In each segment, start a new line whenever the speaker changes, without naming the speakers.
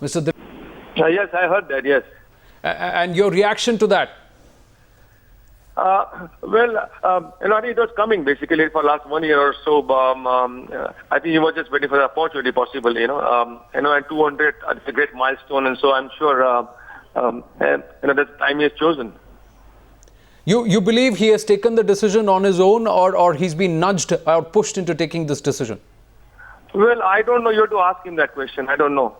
Mr. Dilip.
Yes, I heard that, yes.
And your reaction to that?
I think it was coming basically for last 1 year or so. I think he was just waiting for the opportunity possible, and 200 is a great milestone, and so I'm sure, that time he has chosen.
You believe he has taken the decision on his own, or he's been nudged or pushed into taking this decision?
Well, I don't know. You have to ask him that question. I don't know.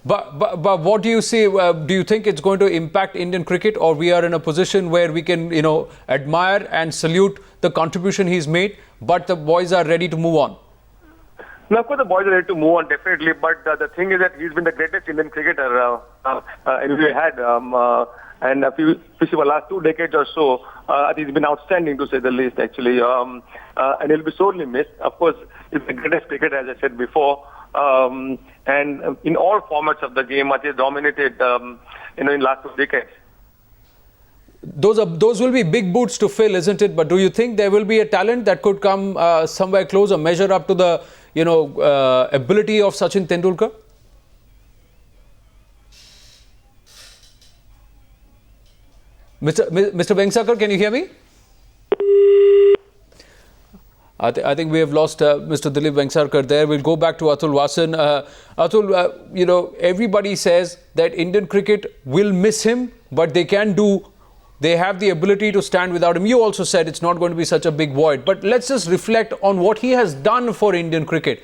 But what do you see? Do you think it's going to impact Indian cricket, or we are in a position where we can, admire and salute the contribution he's made, but the boys are ready to move on?
Now, of course, the boys are ready to move on, definitely. But the thing is that he's been the greatest Indian cricketer we had. And if you see the last 2 decades or so, I think he's been outstanding, to say the least, actually. And he'll be sorely missed. Of course, he's the greatest cricketer, as I said before. And in all formats of the game, I think dominated, in last 2 decades.
Those will be big boots to fill, isn't it? But do you think there will be a talent that could come somewhere close or measure up to the, ability of Sachin Tendulkar? Mr. Vengsarkar, can you hear me? I think we have lost Mr. Dilip Vengsarkar there. We'll go back to Atul Vasan. Atul, everybody says that Indian cricket will miss him, but they have the ability to stand without him. You also said it's not going to be such a big void. But let's just reflect on what he has done for Indian cricket.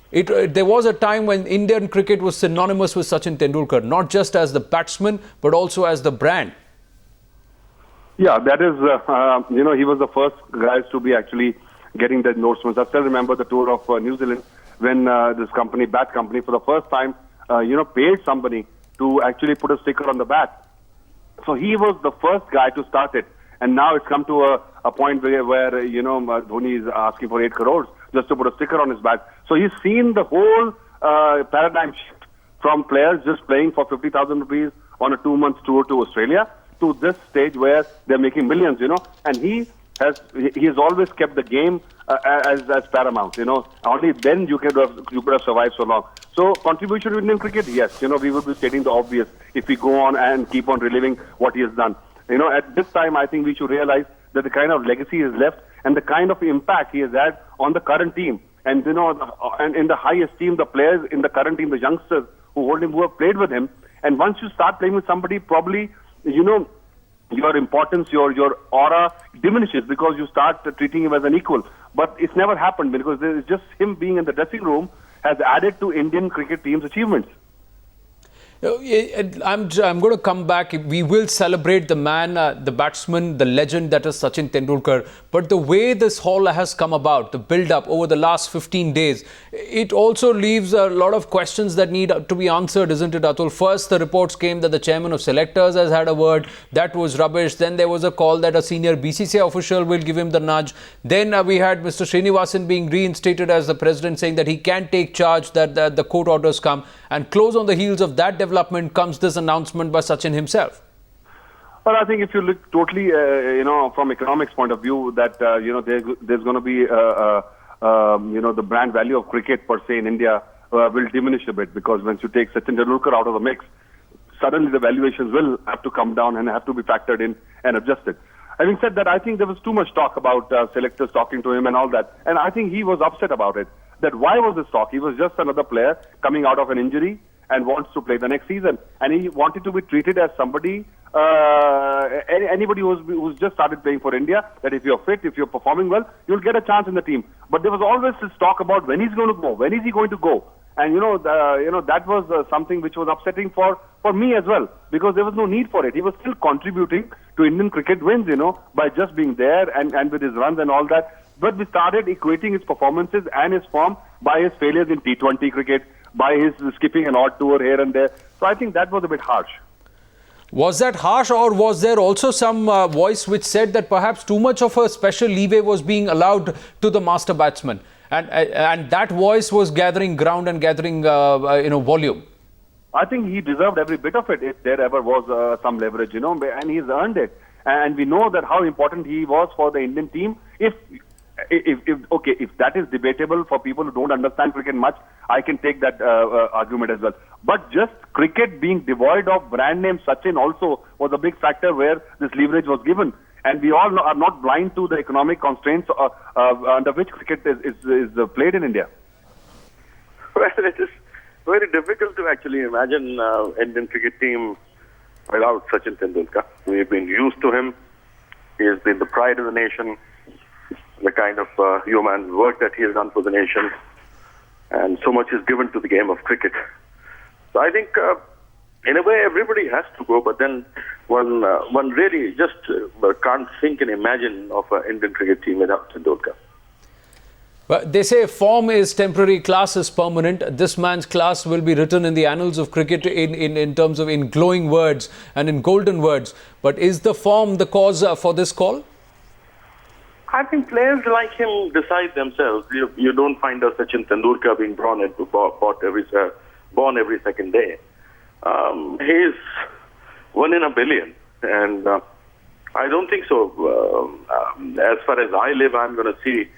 There was a time when Indian cricket was synonymous with Sachin Tendulkar, not just as the batsman, but also as the brand.
Yeah, that is, he was the first guys to be actually getting the endorsements. I still remember the tour of New Zealand when this company, bat company, for the first time, paid somebody to actually put a sticker on the bat. So he was the first guy to start it. And now it's come to a point where Dhoni is asking for 8 crores just to put a sticker on his bat. So he's seen the whole paradigm shift from players just playing for 50,000 rupees on a 2-month tour to Australia to this stage where they're making millions, and he has always kept the game as paramount, Only then you could have survived so long. So contribution to Indian cricket, yes, we would be stating the obvious if we go on and keep on reliving what he has done. At this time, I think we should realize that the kind of legacy he has left and the kind of impact he has had on the current team. And, and in the highest team, the players in the current team, the youngsters who have played with him. And once you start playing with somebody, probably, your importance, your aura diminishes because you start treating him as an equal. But it's never happened because it's just him being in the dressing room has added to Indian cricket team's achievements.
I'm going to come back. We will celebrate the man, the batsman, the legend that is Sachin Tendulkar. But the way this all has come about, the build-up over the last 15 days, it also leaves a lot of questions that need to be answered, isn't it, Atul? First, the reports came that the chairman of selectors has had a word. That was rubbish. Then there was a call that a senior BCCI official will give him the nudge. Then we had Mr. Srinivasan being reinstated as the president, saying that he can take charge, that the court orders come. And close on the heels of that development comes this announcement by Sachin himself.
Well, I think if you look totally, from economics point of view, that there's going to be, the brand value of cricket per se in India will diminish a bit because once you take Sachin Tendulkar out of the mix, suddenly the valuations will have to come down and have to be factored in and adjusted. Having said that, I think there was too much talk about selectors talking to him and all that, and I think he was upset about it. That why was this talk? He was just another player coming out of an injury and wants to play the next season. And he wanted to be treated as somebody, anybody who's just started playing for India, that if you're fit, if you're performing well, you'll get a chance in the team. But there was always this talk about when he's going to go, when is he going to go? And, that was something which was upsetting for me as well, because there was no need for it. He was still contributing to Indian cricket wins, by just being there and with his runs and all that. But we started equating his performances and his form by his failures in T20 cricket, by his skipping an odd tour here and there. So I think that was a bit harsh.
Was that harsh, or was there also some voice which said that perhaps too much of a special leeway was being allowed to the master batsman? And that voice was gathering ground and gathering, volume.
I think he deserved every bit of it if there ever was some leverage, and he's earned it. And we know that how important he was for the Indian team. If if that is debatable for people who don't understand cricket much, I can take that argument as well. But just cricket being devoid of brand name Sachin also was a big factor where this leverage was given. And we all are not blind to the economic constraints under which cricket is played in India.
Well, it is very difficult to actually imagine Indian cricket team without Sachin Tendulkar. We've been used to him. He has been the pride of the nation, the kind of human work that he has done for the nation, and so much is given to the game of cricket. So I think, in a way, everybody has to go, but then one really just can't think and imagine of an Indian cricket team without Tendulkar.
But they say form is temporary, class is permanent. This man's class will be written in the annals of cricket in terms of in glowing words and in golden words. But is the form the cause for this call?
I think players like him decide themselves. You don't find a Sachin Tendulkar being born every second day. He's one in a billion, and I don't think so. As far as I live, I'm going to see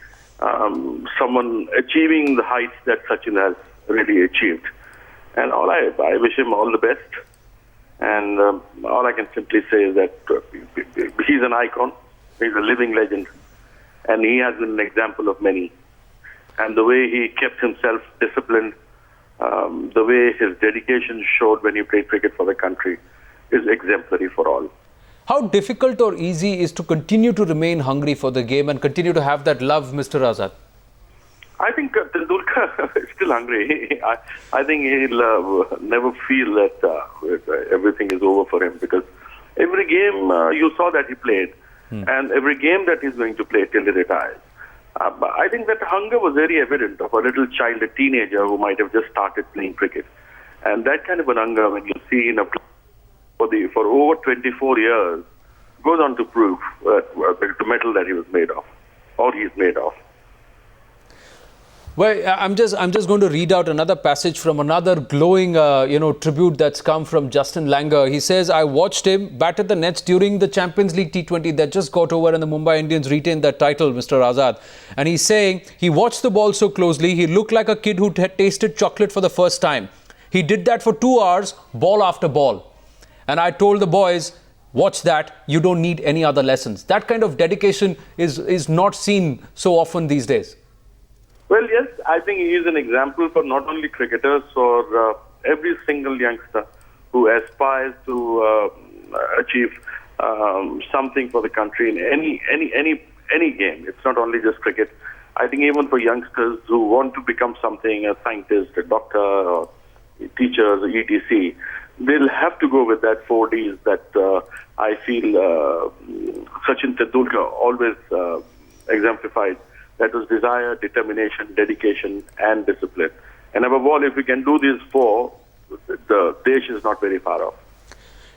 someone achieving the heights that Sachin has really achieved. And I wish him all the best. And all I can simply say is that he's an icon. He's a living legend. And he has been an example of many. And the way he kept himself disciplined, the way his dedication showed when he played cricket for the country is exemplary for all.
How difficult or easy is to continue to remain hungry for the game and continue to have that love, Mr. Azad?
I think Tendulkar is still hungry. I think he'll never feel that everything is over for him, because every game you saw that he played, and every game that he's going to play till he retires. I think that hunger was very evident of a little child, a teenager who might have just started playing cricket. And that kind of an hunger, when you see in a for over 24 years, goes on to prove the metal that he was made of, or he's made of.
Well, I'm just going to read out another passage from another glowing, tribute that's come from Justin Langer. He says, I watched him batted the nets during the Champions League T20 that just got over and the Mumbai Indians retained that title, Mr. Azad. And he's saying he watched the ball so closely, he looked like a kid who had tasted chocolate for the first time. He did that for 2 hours, ball after ball. And I told the boys, watch that, you don't need any other lessons. That kind of dedication is not seen so often these days.
Well, yes, I think he is an example for not only cricketers, for every single youngster who aspires to achieve something for the country in any game. It's not only just cricket. I think even for youngsters who want to become something, a scientist, a doctor, or teachers, or etc., they'll have to go with that 4 Ds that I feel Sachin Tendulkar always exemplified. That was desire, determination, dedication, and discipline. And above all, if we can do these 4, the Desh is not very far off.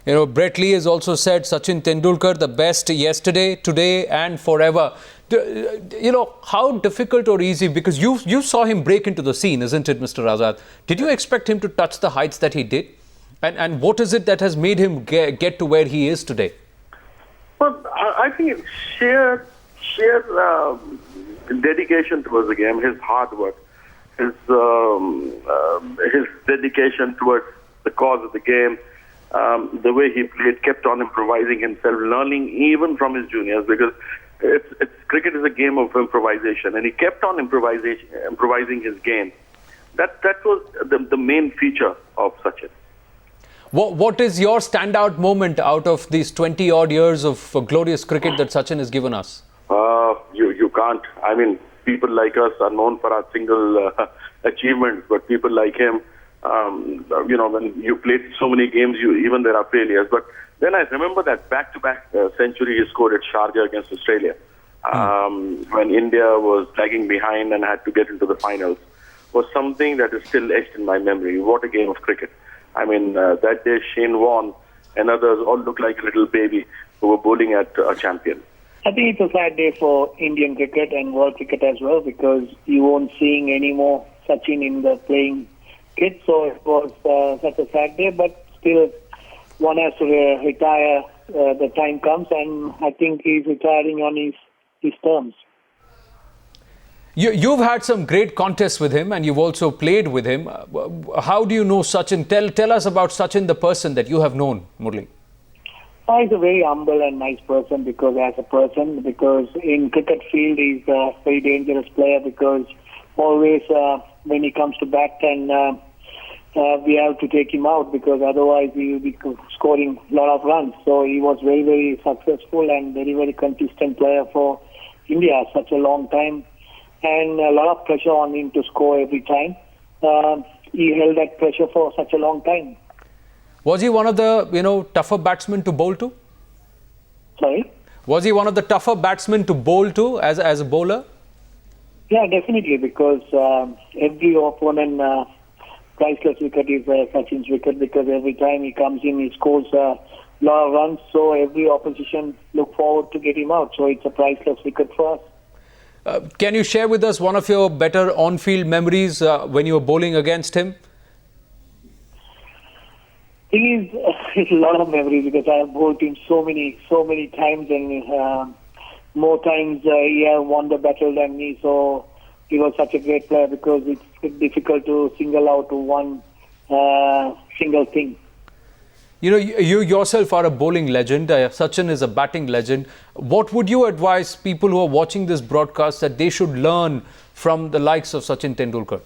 You know, Brett Lee has also said Sachin Tendulkar, the best yesterday, today, and forever. You know, how difficult or easy, because you saw him break into the scene, isn't it, Mr. Azad? Did you expect him to touch the heights that he did? And what is it that has made him get to where he is today?
Well, I think it's sheer dedication towards the game, his hard work, his dedication towards the cause of the game, the way he played, kept on improvising himself, learning even from his juniors, because cricket is a game of improvisation, and he kept on improvising his game. That was the main feature of Sachin.
What is your standout moment out of these 20-odd years of glorious cricket that Sachin has given us?
You can't. I mean, people like us are known for our single achievements, but people like him, when you played so many games, even there are failures. But then I remember that back-to-back century he scored at Sharjah against Australia, when India was lagging behind and had to get into the finals, was something that is still etched in my memory. What a game of cricket. I mean, that day Shane Warne and others all looked like a little baby who were bowling at a champion.
I think it's a sad day for Indian cricket and world cricket as well, because you won't seeing any more Sachin in the playing kit. So it was such a sad day, but still one has to retire. The time comes, and I think he's retiring on his terms.
You've had some great contests with him and you've also played with him. How do you know Sachin? Tell us about Sachin, the person that you have known, Murli.
He's a very humble and nice person because in cricket field he's a very dangerous player because always when he comes to bat and we have to take him out because otherwise he will be scoring a lot of runs. So he was very, very successful and very, very consistent player for India such a long time. And a lot of pressure on him to score every time. He held that pressure for such a long time.
Was he one of the, tougher batsmen to bowl to?
Sorry?
Was he one of the tougher batsmen to bowl to as a bowler?
Yeah, definitely, because every opponent priceless wicket is Sachin's wicket because every time he comes in, he scores a lot of runs. So every opposition look forward to get him out. So it's a priceless wicket for us.
Can you share with us one of your better on-field memories when you were bowling against him?
It's a lot of memories because I have bowled him so many times and more times he has won the battle than me. So he was such a great player because it's difficult to single out one single thing.
You yourself are a bowling legend. Sachin is a batting legend. What would you advise people who are watching this broadcast that they should learn from the likes of Sachin Tendulkar?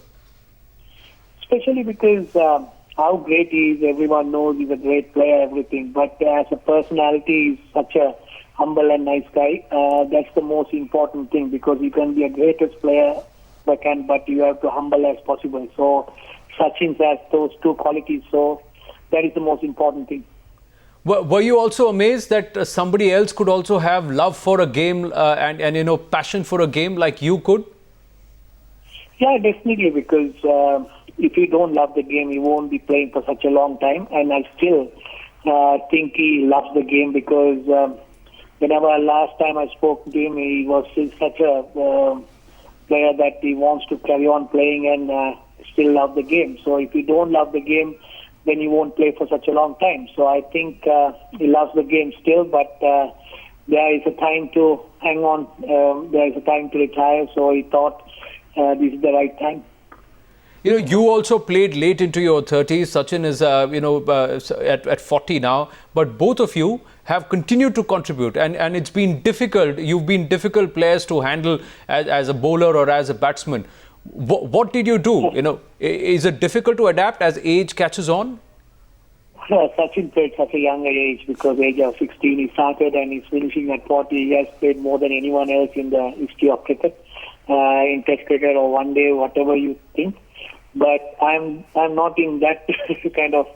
Especially because how great he is, everyone knows he's a great player, everything. But as a personality, he's such a humble and nice guy. That's the most important thing because you can be a greatest player, but you have to humble as possible. So Sachin has those two qualities. So that is the most important thing.
Were you also amazed that somebody else could also have love for a game and passion for a game like you could?
Yeah, definitely, because if you don't love the game, you won't be playing for such a long time. And I still think he loves the game because whenever last time I spoke to him, he was still such a player that he wants to carry on playing and still love the game. So if you don't love the game, then you won't play for such a long time. So I think he loves the game still, but there is a time to hang on. There is a time to retire. So he thought this is the right time.
You also played late into your 30s. Sachin is, at 40 now. But both of you have continued to contribute. And it's been difficult. You've been difficult players to handle as a bowler or as a batsman. What did you do? Is it difficult to adapt as age catches on?
Sachin played such a younger age because age of 16 he started and he's finishing at 40. He has played more than anyone else in the history of cricket, in Test cricket or one day, whatever you think. But I'm not in that kind of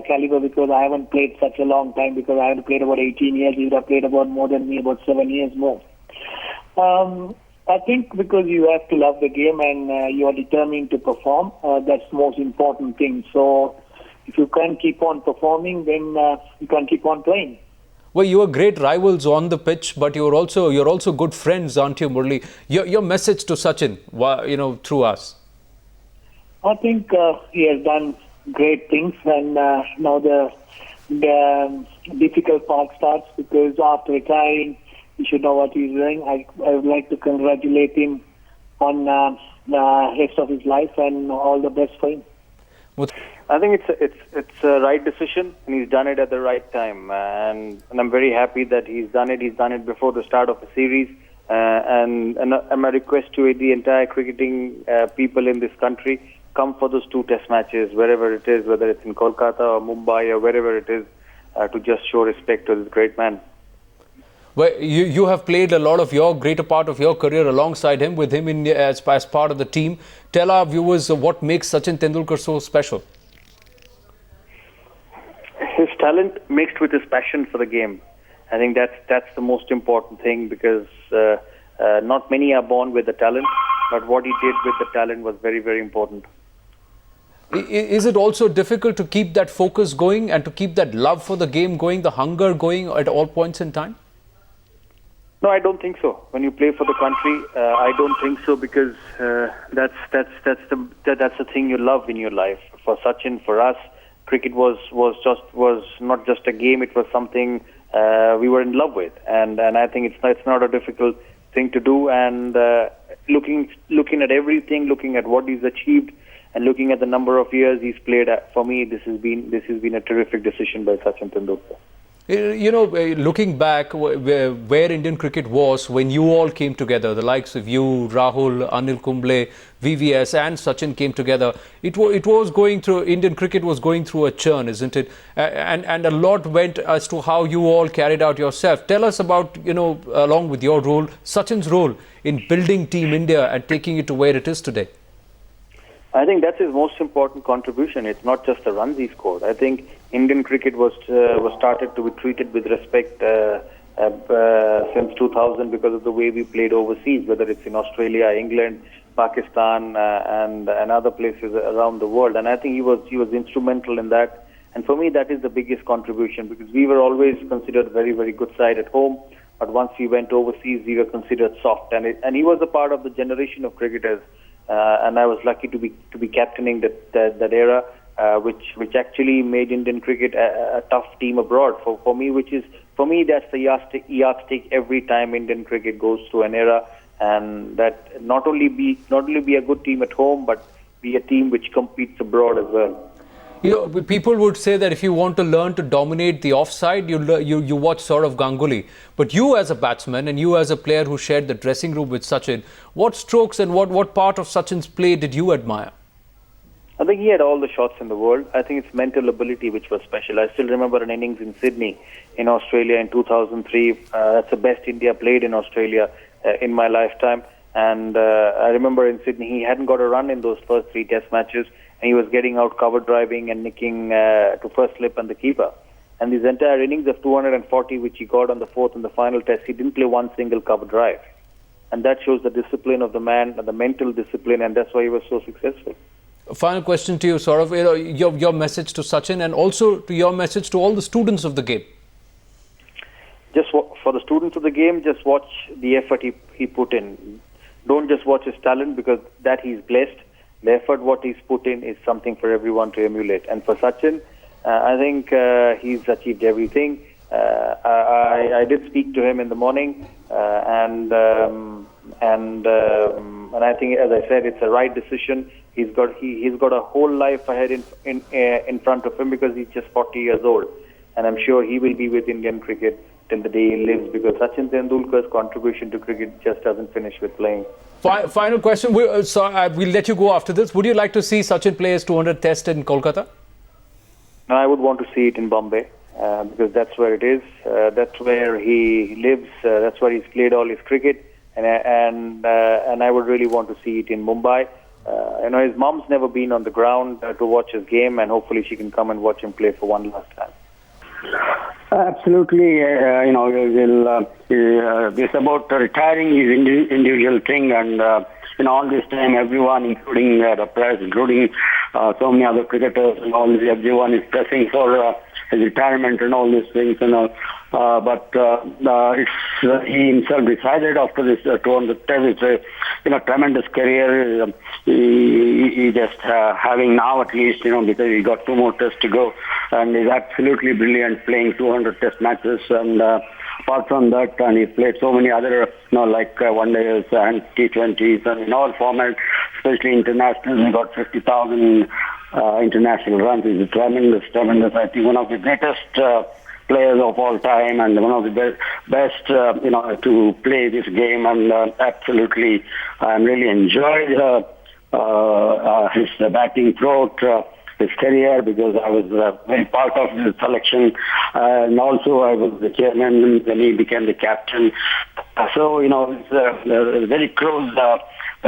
caliber because I haven't played such a long time because I haven't played about 18 years. He would have played about more than me, about 7 years more. I think because you have to love the game and you are determined to perform, that's the most important thing. So if you can't keep on performing, then you can't keep on playing.
Well, you are great rivals on the pitch, but you're also good friends, aren't you, Murli? Your message to Sachin, through us.
I think he has done great things, and now the difficult part starts because after retiring, he should know what he's doing. I would like to congratulate him on the rest of his life and all the best for him.
I think it's a right decision, and he's done it at the right time. And I'm very happy that he's done it. He's done it before the start of the series. And my request to the entire cricketing people in this country: come for those 2 test matches, wherever it is, whether it's in Kolkata or Mumbai or wherever it is, to just show respect to this great man.
Well, you have played greater part of your career alongside him, with him as part of the team. Tell our viewers what makes Sachin Tendulkar so special.
His talent mixed with his passion for the game. I think that's the most important thing because not many are born with the talent, but what he did with the talent was very, very important.
Is it also difficult to keep that focus going and to keep that love for the game going, the hunger going at all points in time?
No, I don't think so. When you play for the country, I don't think so because that's the thing you love in your life. For Sachin, for us, cricket was not just a game; it was something we were in love with, and I think it's not a difficult thing to do, and looking at everything, looking at what he's achieved, and looking at the number of years he's played, for me, this has been a terrific decision by Sachin Tendulkar.
Looking back where Indian cricket was when you all came together, the likes of you, Rahul, Anil Kumble, VVS and Sachin came together, it was going through, Indian cricket was going through a churn, isn't it? And a lot went as to how you all carried out yourself. Tell us about, along with your role, Sachin's role in building Team India and taking it to where it is today.
I think that's his most important contribution. It's not just the runs he scored. I think Indian cricket was started to be treated with respect since 2000 because of the way we played overseas, whether it's in Australia, England, Pakistan, and other places around the world. And I think he was instrumental in that. And for me, that is the biggest contribution, because we were always considered very, very good side at home. But once we went overseas, we were considered soft. And he was a part of the generation of cricketers. And I was lucky to be captaining that era, which actually made Indian cricket a tough team abroad. For me, that's the yardstick every time Indian cricket goes through an era, and that not only be a good team at home, but be a team which competes abroad as well.
People would say that if you want to learn to dominate the offside, you watch sort of Ganguly. But you as a batsman and you as a player who shared the dressing room with Sachin, what strokes and what part of Sachin's play did you admire?
I think he had all the shots in the world. I think it's mental ability which was special. I still remember an innings in Sydney in Australia in 2003. That's the best India played in Australia in my lifetime. And I remember in Sydney he hadn't got a run in those first 3 test matches. And he was getting out cover driving and nicking to first slip and the keeper. And his entire innings of 240, which he got on the 4th and the final test, he didn't play one single cover drive. And that shows the discipline of the man, the mental discipline, and that's why he was so successful.
Final question to you, Saurav, your message to Sachin and also to your message to all the students of the game.
Just for the students of the game, just watch the effort he put in. Don't just watch his talent, because that he's blessed. The effort what he's put in is something for everyone to emulate. And for Sachin, I think he's achieved everything. I did speak to him in the morning, and I think, as I said, it's a right decision. He's got a whole life ahead in front of him, because he's just 40 years old, and I'm sure he will be with Indian cricket till the day he lives, because Sachin Tendulkar's contribution to cricket just doesn't finish with playing.
Final question. We'll let you go after this. Would you like to see Sachin play his 200th test in Kolkata?
No, I would want to see it in Bombay, because that's where it is. That's where he lives. That's where he's played all his cricket, and I would really want to see it in Mumbai. His mom's never been on the ground to watch his game, and hopefully she can come and watch him play for one last time.
Absolutely, it's about retiring is individual thing, and all this time, everyone, including the press, including so many other cricketers, and all everyone is pressing for his retirement and all these things, but he himself decided after this 200 test. It's a tremendous career. He just having now at least, because he got 2 more tests to go, and he's absolutely brilliant playing 200 test matches. And apart from that, and he played so many other, like one days and T20s, and in all formats, especially international. He got 50,000 international runs. He's a tremendous. I think one of the greatest players of all time, and one of the best, to play this game. And absolutely, I really enjoyed his batting throughout his career, because I was very part of his selection, and also I was the chairman when he became the captain. So it's very close.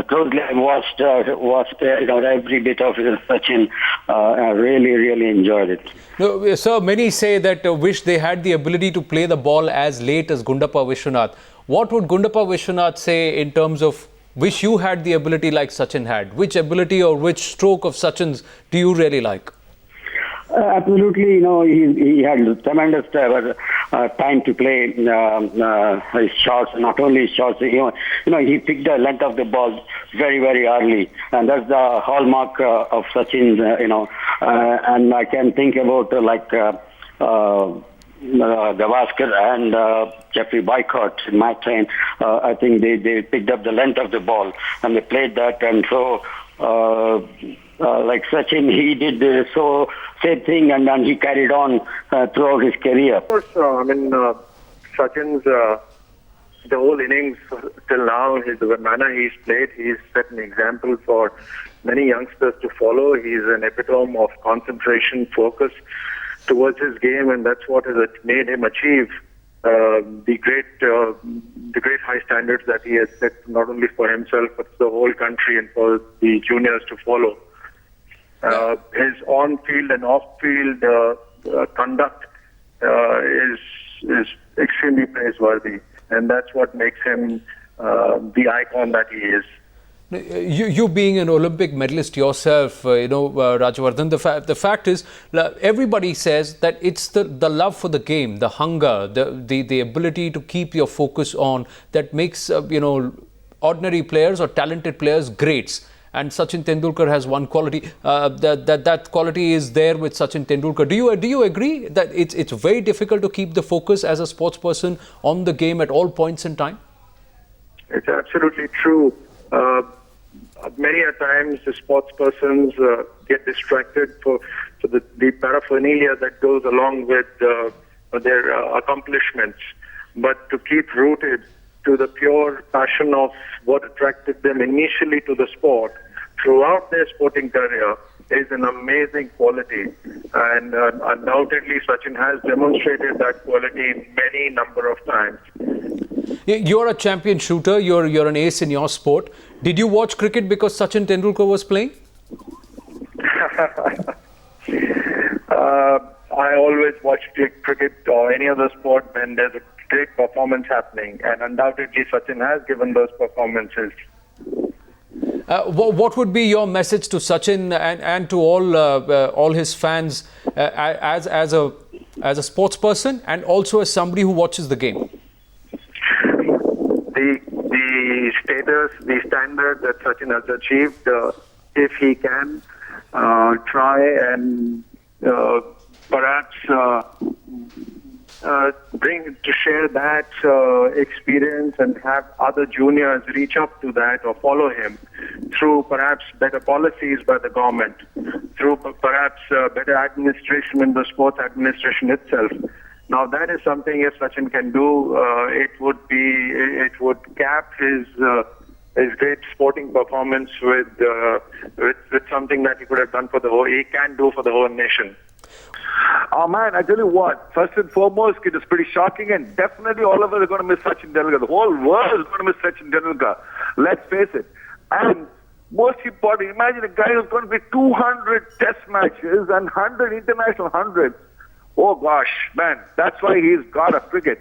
Closely I watched every bit of Sachin. I really enjoyed it.
No, sir, many say that wish they had the ability to play the ball as late as Gundappa Vishwanath. What would Gundappa Vishwanath say in terms of wish you had the ability like Sachin had? Which ability or which stroke of Sachin's do you really like?
Absolutely, he had tremendous time to play his shots. Not only his shots, he picked the length of the ball very, very early, and that's the hallmark of Sachin. And I can think about Gavaskar and Jeffrey Boycott in my time. I think they picked up the length of the ball and they played that. And so, like Sachin, he did the same thing, and then he carried on throughout his career.
Of course, Sachin's the whole innings till now, the manner he's played, he's set an example for many youngsters to follow. He's an epitome of concentration, focus towards his game, and that's what has made him achieve the great high standards that he has set not only for himself but for the whole country and for the juniors to follow. His on-field and off-field conduct is extremely praiseworthy, and that's what makes him the icon that he is.
You being an Olympic medalist yourself, Rajavardhan, the fact is, everybody says that it's the love for the game, the hunger, the ability to keep your focus on that makes, ordinary players or talented players greats. And Sachin Tendulkar has one quality, that quality is there with Sachin Tendulkar. Do you agree that it's very difficult to keep the focus as a sports person on the game at all points in time?
It's absolutely true. Many a times the sports persons get distracted for the paraphernalia that goes along with their accomplishments. But to keep rooted to the pure passion of what attracted them initially to the sport throughout their sporting career is an amazing quality. And undoubtedly Sachin has demonstrated that quality many number of times.
You're a champion shooter, you're an ace in your sport. Did you watch cricket because Sachin Tendulkar was playing?
I always watch cricket or any other sport when there's a great performance happening, and undoubtedly Sachin has given those performances.
What would be your message to Sachin and to all his fans as a sports person and also as somebody who watches the game?
The status, the standard that Sachin has achieved, if he can try and perhaps share that experience and have other juniors reach up to that or follow him through perhaps better policies by the government, through perhaps better administration in the sports administration itself. Now that is something if Sachin can do, it would cap his great sporting performance with something that he could have done he can do for the whole nation.
Oh man, I tell you what, first and foremost, it is pretty shocking, and definitely all of us are going to miss Sachin Tendulkar. The whole world is going to miss Sachin Tendulkar. Let's face it. And most important, imagine a guy who's going to be 200 test matches and 100 international hundreds. Oh gosh, man, that's why he's god of cricket.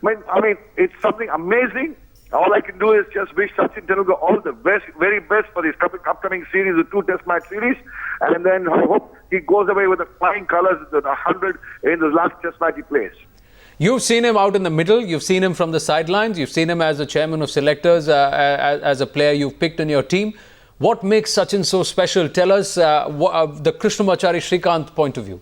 I mean, it's something amazing. All I can do is just wish Sachin Tendulkar all the best, very best for this upcoming series, the 2 test match series. And then I hope he goes away with the flying colours, the 100 in the last test match he plays.
You've seen him out in the middle. You've seen him from the sidelines. You've seen him as the chairman of selectors, as a player you've picked in your team. What makes Sachin so special? Tell us the Krishnamachari Srikanth point of view.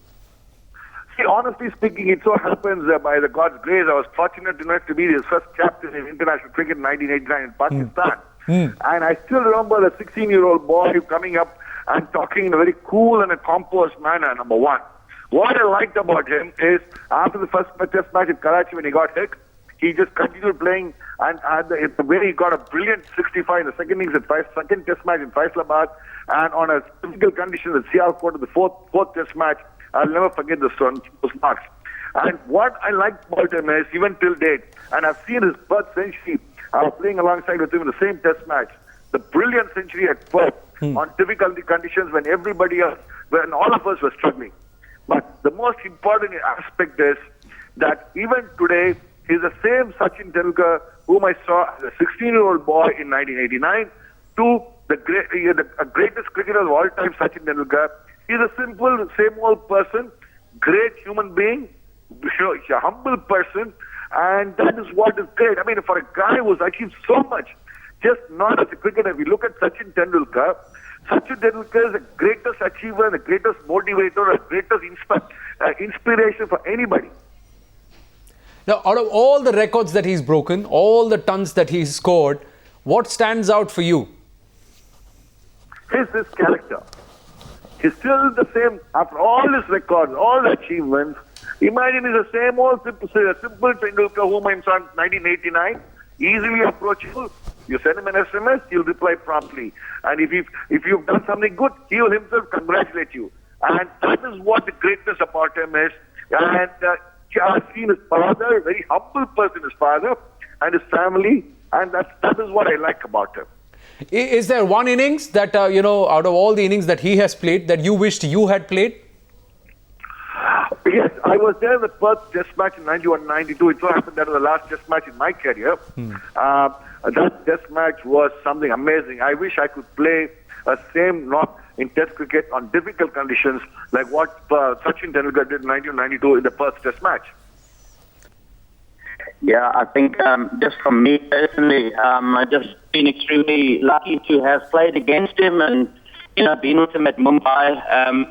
See, honestly speaking, it so happens by the God's grace, I was fortunate enough to be his first captain in international cricket in 1989 in Pakistan. And I still remember the 16-year-old boy coming up and talking in a very cool and a composed manner, number one. What I liked about him is after the first test match in Karachi when he got hit, he just continued playing, and the way he got a brilliant 65 in the second innings second test match in Faisalabad, and on a physical condition at Sialkot in the fourth test match. I'll never forget those marks. And what I like about him is, even till date, and I've seen his birth century, I was playing alongside with him in the same test match, the brilliant century at birth on difficult conditions when everybody else, when all of us were struggling. But the most important aspect is that even today, he's the same Sachin Tendulkar whom I saw as a 16-year-old boy in 1989 to the greatest cricketer of all time, Sachin Tendulkar. He's a simple, same old person, great human being, a humble person, and that is what is great. I mean, for a guy who's achieved so much, just not as a cricketer, if you look at Sachin Tendulkar is the greatest achiever, the greatest motivator, the greatest inspiration for anybody.
Now, out of all the records that he's broken, all the tons that he's scored, what stands out for you?
His character. He's still the same after all his records, all the achievements. Imagine he's the same old simple Tendulkar whom I saw in 1989, easily approachable. You send him an SMS, he'll reply promptly. And if you've done something good, he will himself congratulate you. And that is what the greatness about him is. And I've seen his father, a very humble person, his father, and his family, and that is what I like about him.
Is there one innings that, out of all the innings that he has played, that you wished you had played?
Yes, I was there in the first test match in 91-92. It so happened that was the last test match in my career. That test match was something amazing. I wish I could play a same knock in test cricket on difficult conditions like what Sachin Tendulkar did in 1992 in the first test match.
Yeah, I think just from me personally, I've just been extremely lucky to have played against him and, been with him at Mumbai.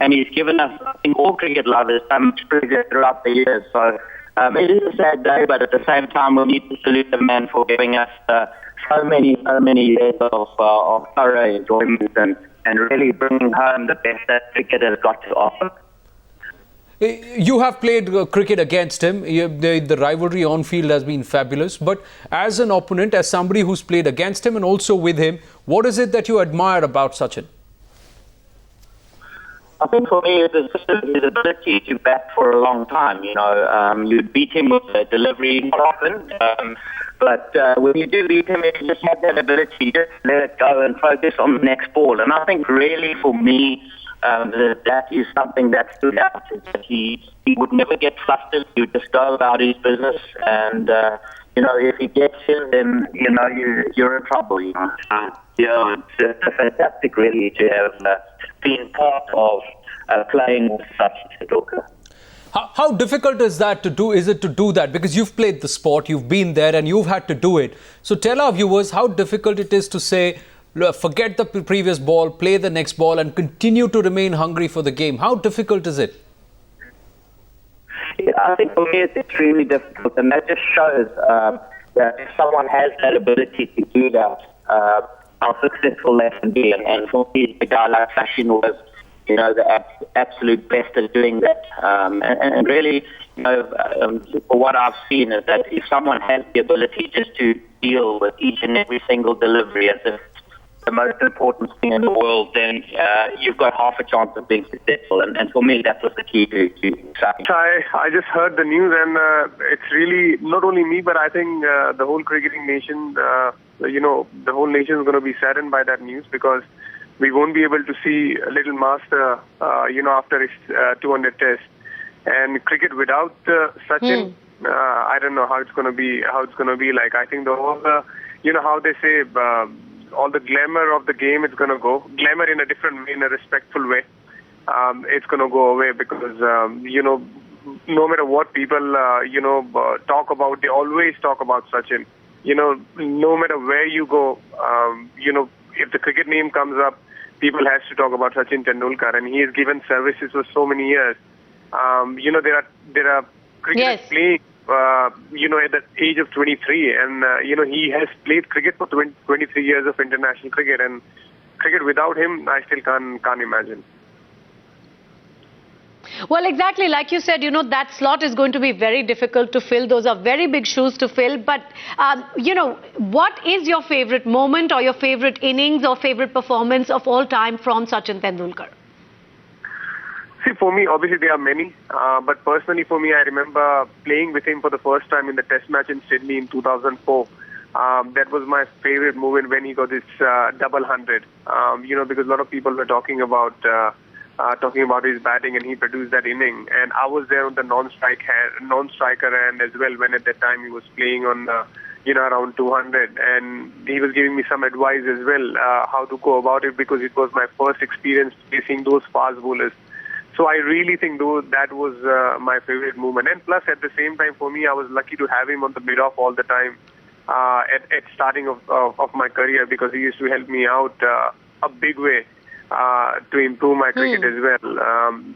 And he's given us, I think, all cricket lovers so much pleasure throughout the years. So it is a sad day, but at the same time, we need to salute the man for giving us so many years of thorough enjoyment and really bringing home the best that cricket has got to offer.
You have played cricket against him. The rivalry on field has been fabulous. But as an opponent, as somebody who's played against him and also with him, what is it that you admire about Sachin?
I think for me, it's his ability to bat for a long time. You beat him with a delivery not often, but when you do beat him, you just have that ability to let it go and focus on the next ball. And I think really for me, that is something that stood out. That he would never get flustered. He would just go about his business, and if he gets in, then you're in trouble. It's fantastic, really, to have been part of playing with Sachin Tendulkar.
How difficult is that to do? Is it to do that? Because you've played the sport, you've been there, and you've had to do it. So tell our viewers how difficult it is to say, forget the previous ball, play the next ball, and continue to remain hungry for the game. How difficult is it?
Yeah, I think for me it's extremely difficult, and that just shows that if someone has that ability to do that, how successful that can be. And for me, a guy like Sachin was, the absolute best at doing that. And really, for what I've seen is that if someone has the ability just to deal with each and every single delivery as if the most important thing in the world, then you've got half a chance of being successful. And for me, that was the key to Sachin.
I just heard the news, and it's really not only me, but I think the whole cricketing nation, the whole nation is going to be saddened by that news, because we won't be able to see Little Master, after his 200 test. And cricket without Sachin, I don't know how it's going to be like. I think the whole, how they say, all the glamour of the game is going to go. Glamour in a different way, in a respectful way. It's going to go away because, no matter what people, talk about, they always talk about Sachin. No matter where you go, if the cricket name comes up, people has to talk about Sachin Tendulkar, and he has given services for so many years. There are cricketers playing, at the age of 23, and he has played cricket for 23 years of international cricket, and cricket without him, I still can't imagine.
Well, exactly. Like you said, that slot is going to be very difficult to fill. Those are very big shoes to fill. But, what is your favorite moment or your favorite innings or favorite performance of all time from Sachin Tendulkar?
See, for me, obviously there are many. But personally for me, I remember playing with him for the first time in the test match in Sydney in 2004. That was my favorite moment when he got this double 100. Because a lot of people were talking about his batting, and he produced that inning. And I was there on the non-striker end as well, when at that time he was playing on, around 200. And he was giving me some advice as well, how to go about it, because it was my first experience facing those fast bowlers. So I really think that was my favorite moment. And plus, at the same time, for me, I was lucky to have him on the mid-off all the time at starting of my career, because he used to help me out a big way. to improve my cricket as well.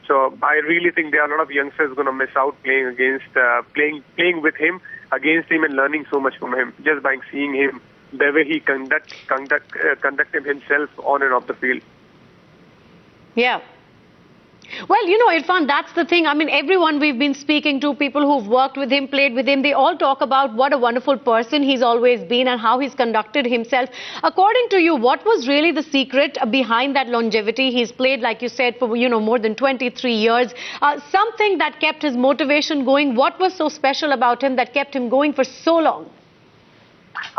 So I really think there are a lot of youngsters going to miss out playing with him, against him, and learning so much from him just by seeing him, the way he conducted himself on and off the field.
Yeah. Well, Irfan, that's the thing. I mean, everyone we've been speaking to, people who've worked with him, played with him, they all talk about what a wonderful person he's always been and how he's conducted himself. According to you, what was really the secret behind that longevity? He's played, like you said, for, more than 23 years. Something that kept his motivation going. What was so special about him that kept him going for so long?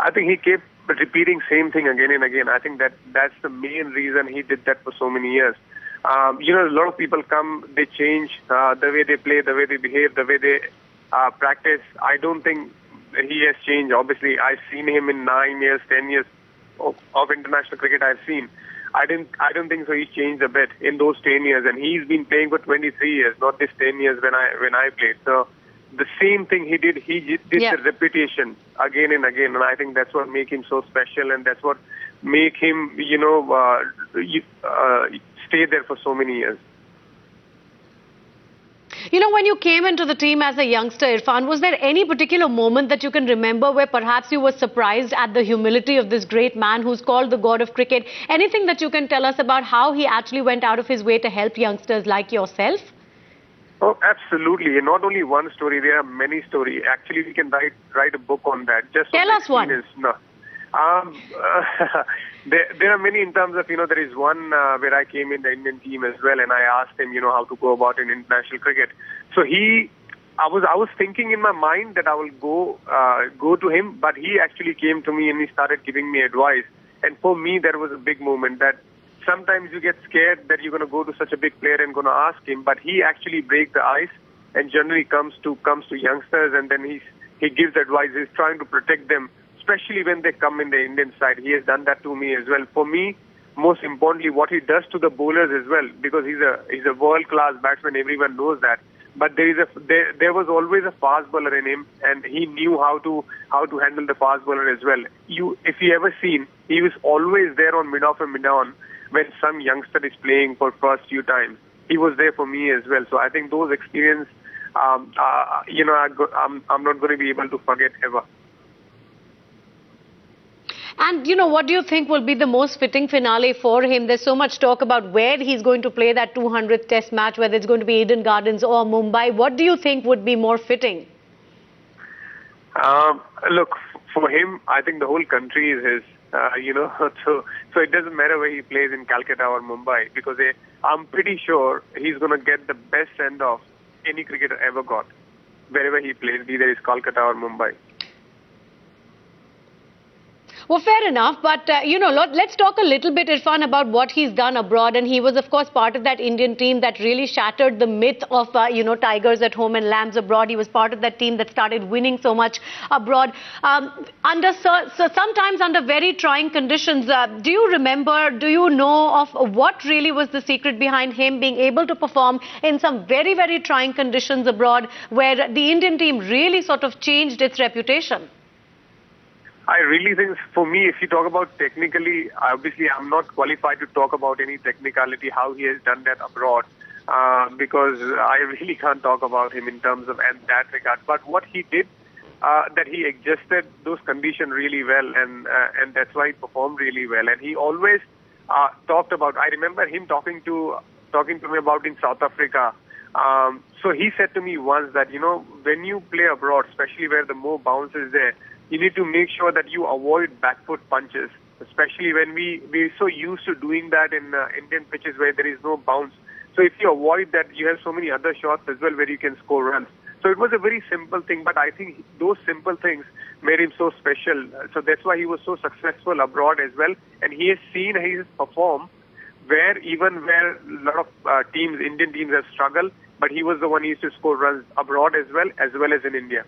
I think he kept repeating same thing again and again. I think that's the main reason he did that for so many years. A lot of people come, they change the way they play, the way they behave, the way they practice. I don't think he has changed. Obviously, I've seen him in 9 years, 10 years of international cricket I've seen. I don't think so. He's changed a bit in those 10 years, and he's been playing for 23 years, not this 10 years when I played. So the same thing he did the repetition again and again, and I think that's what makes him so special, and that's what make him, stay there for so many years.
When you came into the team as a youngster, Irfan, was there any particular moment that you can remember where perhaps you were surprised at the humility of this great man who's called the God of cricket? Anything that you can tell us about how he actually went out of his way to help youngsters like yourself?
Oh, absolutely. Not only one story, there are many stories. Actually, we can write a book on that. Just
tell us one.
No. There are many in terms of, there is one where I came in the Indian team as well, and I asked him, how to go about in international cricket. So I was thinking in my mind that I will go to him, but he actually came to me and he started giving me advice. And for me, that was a big moment that sometimes you get scared that you're going to go to such a big player and going to ask him, but he actually breaks the ice and generally comes to youngsters, and then he gives advice. He's trying to protect them, especially when they come in the Indian side. He has done that to me as well. For me, most importantly, what he does to the bowlers as well, because he's a world-class batsman. Everyone knows that. But there was always a fast bowler in him, and he knew how to handle the fast bowler as well. If you ever seen, he was always there on mid-off and mid-on when some youngster is playing for first few times. He was there for me as well. So I think those experiences, I'm not going to be able to forget ever.
And, what do you think will be the most fitting finale for him? There's so much talk about where he's going to play that 200th Test match, whether it's going to be Eden Gardens or Mumbai. What do you think would be more fitting?
Look, for him, I think the whole country is his. So it doesn't matter where he plays in Calcutta or Mumbai, because I'm pretty sure he's going to get the best send-off any cricketer ever got, wherever he plays, either it's Kolkata or Mumbai.
Well, fair enough. But, let's talk a little bit, Irfan, about what he's done abroad. And he was, of course, part of that Indian team that really shattered the myth of, tigers at home and lambs abroad. He was part of that team that started winning so much abroad. Sometimes under very trying conditions. Do you know of what really was the secret behind him being able to perform in some very, very trying conditions abroad, where the Indian team really sort of changed its reputation?
I really think, for me, if you talk about technically, obviously I'm not qualified to talk about any technicality, how he has done that abroad, because I really can't talk about him in terms of that regard. But what he did, that he adjusted those conditions really well, and that's why he performed really well. And he always talked about, I remember him talking to me about in South Africa. So he said to me once that, when you play abroad, especially where the more bounce is there, you need to make sure that you avoid back foot punches, especially when we're so used to doing that in Indian pitches where there is no bounce. So if you avoid that, you have so many other shots as well where you can score runs. So it was a very simple thing, but I think those simple things made him so special. So that's why he was so successful abroad as well. And he has performed where a lot of Indian teams have struggled, but he was the one who used to score runs abroad as well as in India.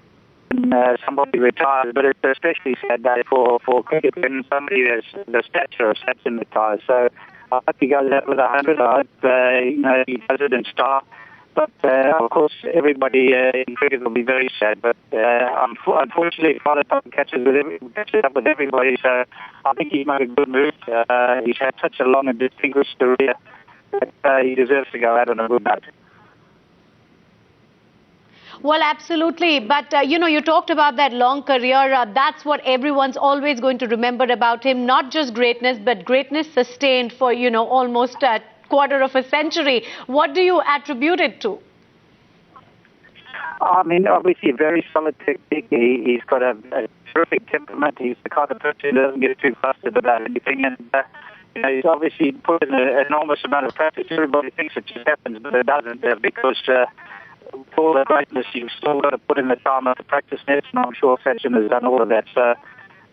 Somebody retires, but it's especially sad day for cricket when somebody has the stature of Sachin retires. So I hope he goes out with 100. I hope he does it in style.
But of course, everybody in cricket will be very sad. But unfortunately, Father Time catches up with everybody. So I think he made a good move. He's had such a long and distinguished career that he deserves to go out on a good note.
Well, absolutely. But, you talked about that long career. That's what everyone's always going to remember about him. Not just greatness, but greatness sustained for, almost a quarter of a century. What do you attribute it to?
I mean, obviously a very solid technique. He's got a terrific temperament. He's the kind of person who doesn't get too flustered about anything. And, he's obviously put in an enormous amount of practice. Everybody thinks it just happens, but it doesn't because for all the greatness, you've still got to put in the time at the practice nets, and I'm sure Sachin has done all of that. So,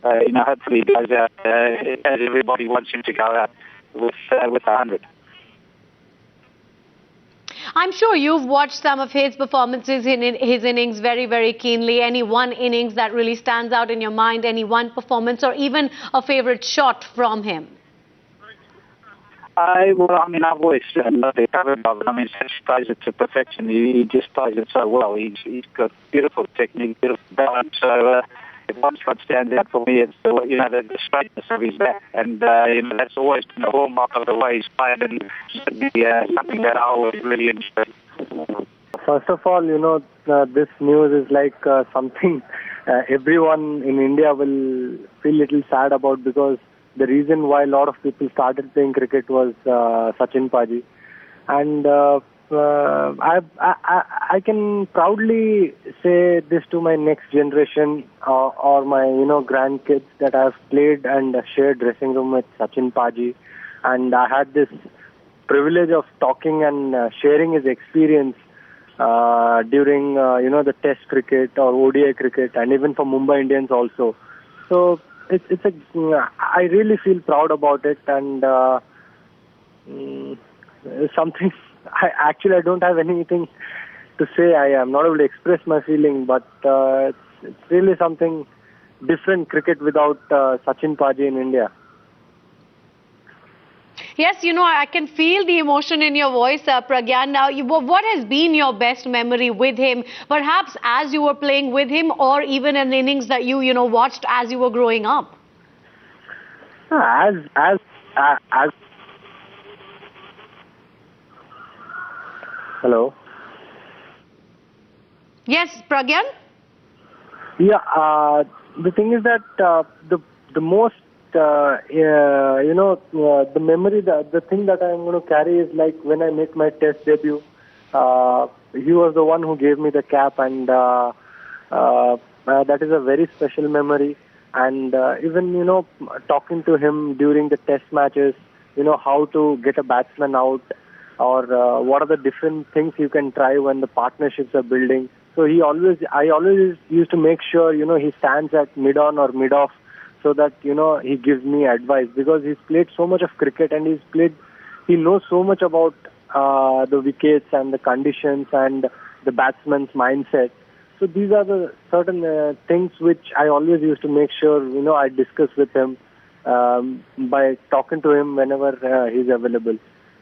hopefully he goes out as everybody wants him to go out with 100.
I'm sure you've watched some of his performances in his innings very, very keenly. Any one innings that really stands out in your mind, any one performance, or even a favorite shot from him?
I've always loved the cover of it. I mean, Sachin plays it to perfection. He just plays it so well. He's got beautiful technique, beautiful balance. So if one shot stands out for me, it's the straightness of his bat, and that's always been the hallmark of the way he's played, and something that I always really enjoy.
First of all, this news is like something everyone in India will feel a little sad about, because the reason why a lot of people started playing cricket was Sachin Paji. And I can proudly say this to my next generation or my grandkids, that I've played and shared dressing room with Sachin Paji, and I had this privilege of talking and sharing his experience during the Test cricket or ODI cricket, and even for Mumbai Indians also. So I really feel proud about it, and something. I don't have anything to say. I am not able to express my feeling, but it's really something different, cricket without Sachin Paji in India.
Yes, I can feel the emotion in your voice, Pragyan. Now, what has been your best memory with him? Perhaps as you were playing with him, or even an innings that you watched as you were growing up?
As Hello?
Yes, Pragyan?
Yeah, the thing is that the most, the memory, the thing that I'm going to carry is like when I make my Test debut. He was the one who gave me the cap, and that is a very special memory. And even, talking to him during the Test matches, how to get a batsman out, or what are the different things you can try when the partnerships are building. So I always used to make sure, he stands at mid-on or mid-off, so that, he gives me advice, because he's played so much of cricket, and he knows so much about the wickets and the conditions and the batsman's mindset. So these are the certain things which I always used to make sure, I discuss with him by talking to him whenever he's available.